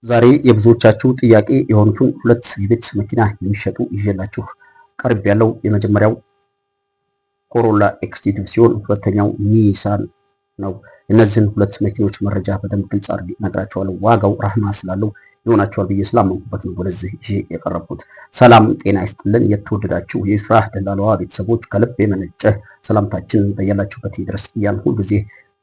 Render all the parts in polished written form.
ዛሬ የብዙዎቻችሁ ጥያቄ የሆኑትን ሁለት የቤት መኪና የሚሸጡ ይዤላችሁ ቀርብ ያለው የመጀመሪያው ኮሮላ ኤክስቲቭ ሲሆን ሁለተኛው ኒሳን ነው። እነዚህን ሁለት መኪኖች መረጃ በደንብ ግልጽ አድርጌ እነግራችኋለሁ። ዋጋው ራህማ ስላለው ይሆናችኋል ብዬ ስላመንኩበት ነው ወደዚህ ይዤ የቀረብኩት። ሰላም ጤና ይስጥልን። የተወደዳችሁ የስራ ደላላዋ ቤተሰቦች ከልብ የመነጨ ሰላምታችን በያላችሁበት ይድረስ እያልን ሁልጊዜ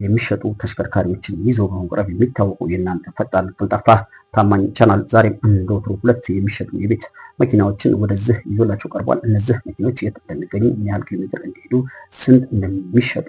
የሚሸጡ ተሽከርካሪዎችን ይዞ በመቅረብ የሚታወቁ የእናንተ ፈጣን ቀልጣፋ ታማኝ ቻናል ዛሬም እንደወትሮ ሁለት የሚሸጡ የቤት መኪናዎችን ወደዚህ ይዞላቸው ቀርቧል። እነዚህ መኪኖች የት እንደሚገኙ፣ ምን ያህል ኪሎ ሜትር እንደሄዱ፣ ስንት እንደሚሸጡ፣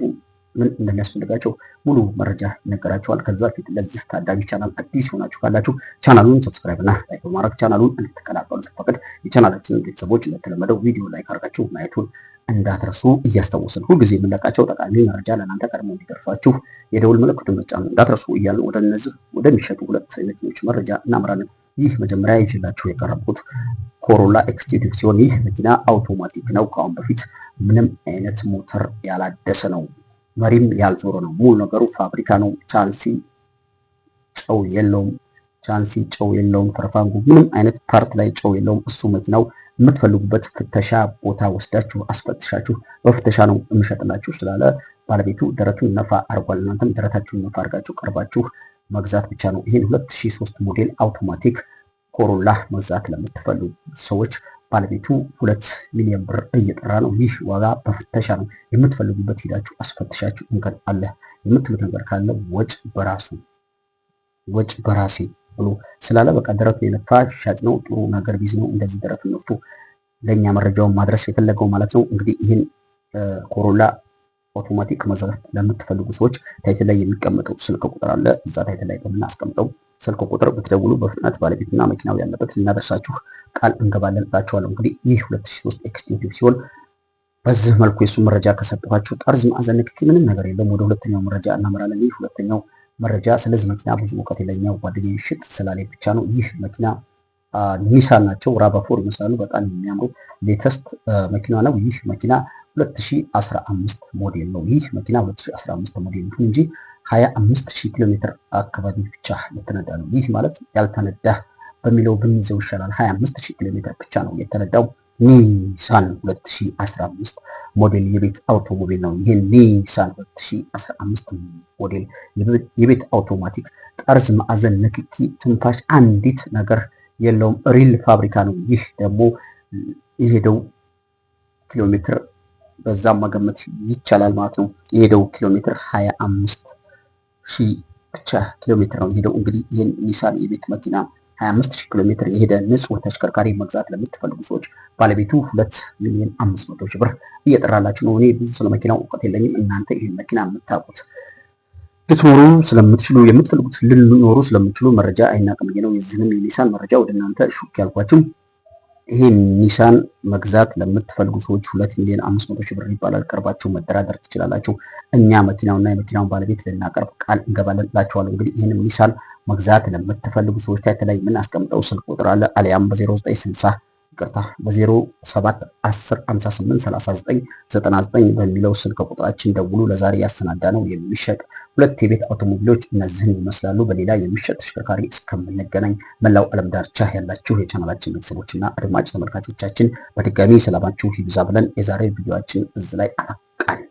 ምን እንደሚያስፈልጋቸው ሙሉ መረጃ ይነገራቸዋል። ከዛ በፊት ለዚህ ታዳጊ ቻናል አዲስ ሆናችሁ ካላችሁ ቻናሉን ሰብስክራይብ እና ላይክ በማድረግ ቻናሉን እንድትቀላቀሉ ስንፈቅድ የቻናላችንን ቤተሰቦች እንደተለመደው ቪዲዮ ላይክ አድርጋችሁ ማየቱን እንዳትረሱ እያስታወስን ሁልጊዜ የምንለቃቸው ጠቃሚ መረጃ ለእናንተ ቀድሞ እንዲደርሷችሁ የደውል ምልክቱን መጫን እንዳትረሱ እያልን ወደ እነዚህ ወደሚሸጡ ሁለት መኪኖች መረጃ እናምራለን። ይህ መጀመሪያ ይዤላችሁ የቀረብኩት ኮሮላ ኤክስቲቭ ሲሆን ይህ መኪና አውቶማቲክ ነው። ከአሁን በፊት ምንም አይነት ሞተር ያላደሰ ነው። መሪም ያልዞረ ነው። ሙሉ ነገሩ ፋብሪካ ነው። ቻንሲ ጨው የለውም። ፈርፋንጉ ምንም አይነት ፓርት ላይ ጨው የለውም። እሱ መኪናው የምትፈልጉበት ፍተሻ ቦታ ወስዳችሁ አስፈትሻችሁ በፍተሻ ነው የምሸጥላችሁ ስላለ ባለቤቱ ደረቱን ነፋ አርጓል። እናንተም ደረታችሁን ነፋ አርጋችሁ ቀርባችሁ መግዛት ብቻ ነው። ይህን 2003 ሞዴል አውቶማቲክ ኮሮላ መግዛት ለምትፈልጉ ሰዎች ባለቤቱ 2 ሚሊዮን ብር እየጠራ ነው። ይህ ዋጋ በፍተሻ ነው። የምትፈልጉበት ሄዳችሁ አስፈትሻችሁ እንከን አለ የምትሉት ነገር ካለ ወጭ በራሴ ብሎ ስላለ በቃ ደረቱን የነፋ ሻጭ ነው። ጥሩ ነገር ቢዝ ነው። እንደዚህ ደረቱን ነፍቶ ለኛ መረጃውን ማድረስ የፈለገው ማለት ነው። እንግዲህ ይህን ኮሮላ አውቶማቲክ መግዛት ለምትፈልጉ ሰዎች ታይትል ላይ የሚቀመጠው ስልክ ቁጥር አለ። እዛ ታይትል ላይ በምናስቀምጠው ስልክ ቁጥር ብትደውሉ በፍጥነት ባለቤቱና መኪናው ያለበት ልናደርሳችሁ ቃል እንገባለን እላችኋለሁ። እንግዲህ ይህ 2003 ኤክስቲቭ ሲሆን በዚህ መልኩ የሱ መረጃ ከሰጠኋችሁ ጠርዝ ማዕዘን ንክኪ ምንም ነገር የለውም። ወደ ሁለተኛው መረጃ እናመራለን። ይህ ሁለተኛው መረጃ ስለዚህ መኪና ብዙ እውቀት የለኝም። ጓደኛዬ ሽጥ ስላለኝ ብቻ ነው። ይህ መኪና ኒሳን ናቸው። ራቫፎር ይመስላሉ። በጣም የሚያምሩ ሌተስት መኪና ነው። ይህ መኪና 2015 ሞዴል ነው። ይህ መኪና 2015 ሞዴል ይሁን እንጂ 25000 ኪሎ ሜትር አካባቢ ብቻ የተነዳ ነው። ይህ ማለት ያልተነዳ በሚለው ብንይዘው ይሻላል። 25000 ኪሎ ሜትር ብቻ ነው የተነዳው። ኒሳን 2015 ሞዴል የቤት አውቶሞቢል ነው። ይሄን ኒሳን 2015 ሞዴል የቤት አውቶማቲክ ጠርዝ ማዕዘን ንክኪ ትንፋሽ አንዲት ነገር የለውም። ሪል ፋብሪካ ነው። ይህ ደግሞ የሄደው ኪሎ ሜትር በዛም መገመት ይቻላል ማለት ነው። የሄደው ኪሎ ሜትር 25000 ብቻ ኪሎ ሜትር ነው የሄደው። እንግዲህ ይህን ኒሳን የቤት መኪና 25000 ኪሎ ሜትር የሄደ ንጹህ ተሽከርካሪ መግዛት ለምትፈልጉ ሰዎች ባለቤቱ 2 ሚሊዮን 500 ሺህ ብር እየጠራላችሁ ነው። እኔ ብዙ ስለ መኪናው እውቀት የለኝም። እናንተ ይህን መኪና የምታውቁት ልትኖሩ ስለምትችሉ የምትፈልጉት ልኖሩ ስለምትችሉ መረጃ አይናቅም ነው። የዚህንም የኒሳን መረጃ ወደ እናንተ ሹክ ያልኳችሁ። ይሄን ኒሳን መግዛት ለምትፈልጉ ሰዎች 2 ሚሊዮን 500 ሺህ ብር ይባላል። ቀርባችሁ መደራደር ትችላላችሁ። እኛ መኪናውና የመኪናውን ባለቤት ልናቀርብ ቃል እንገባለን እላችኋለሁ። እንግዲህ ይህንም ኒሳን መግዛት ለምትፈልጉ ሰዎች ታይትል ላይ የምናስቀምጠው ስልክ ቁጥር አለ። አሊያም በ0960 በ0710583999 በሚለው ስልክ ቁጥራችን ደውሉ። ለዛሬ ያሰናዳ ነው የሚሸጥ ሁለት የቤት አውቶሞቢሎች እነዚህን ይመስላሉ። በሌላ የሚሸጥ ተሽከርካሪ እስከምንገናኝ መላው ዓለም ዳርቻ ያላችሁ የቻናላችን ቤተሰቦችና አድማጭ ተመልካቾቻችን በድጋሚ ሰላማችሁ ይብዛ ብለን የዛሬ ቪዲዮአችን እዚህ ላይ አበቃን።